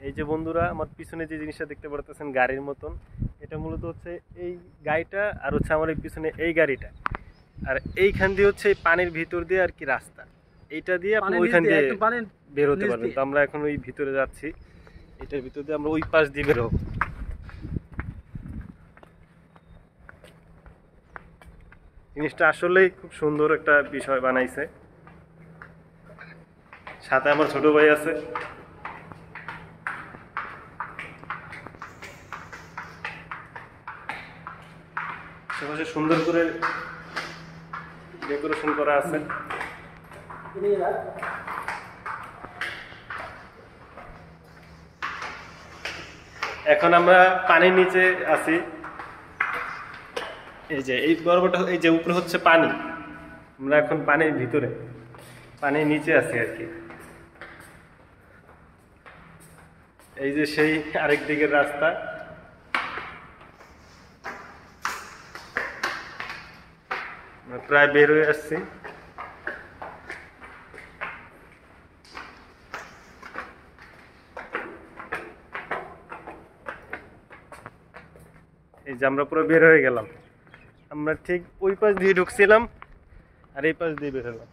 এই যে বন্ধুরা আমার পিছনে যে জিনিসটা দেখতে পারতেছেন গাড়ির মতন, এটা মূলত হচ্ছে এই গাড়িটা, আর হচ্ছে আমার এই পিছনে এই গাড়িটা, আর এইখান দিয়ে হচ্ছে এই পানির ভিতর দিয়ে আর কি রাস্তা, এইটা দিয়ে আপনি ওইখান দিয়ে বের হতে পারবেন। তো আমরা এখন ওই ভিতরে যাচ্ছি, এটার ভিতর দিয়ে আমরা ওই পাশ দিয়ে বের হবো। জিনিসটা আসলেই খুব সুন্দর একটা বিষয় বানাইছে। সাথে আমার ছোট ভাই আছে। আশেপাশে সুন্দর করে ডেকোরেশন করা আছে। এখন আমরা পানির নিচে আছি। এই যে এই বরাবরটা, এই যে উপরে হচ্ছে পানি, আমরা এখন পানির ভিতরে, পানির নিচে আছি আর কি। এই যে সেই আরেক দিকের রাস্তা। আমরা প্রায় বের হয়ে আসছি। এই যে আমরা পুরো বের হয়ে গেলাম। আমরা ঠিক ওই পাশ দিয়ে ঢুকছিলাম আর এই পাশ দিয়ে বের হলাম।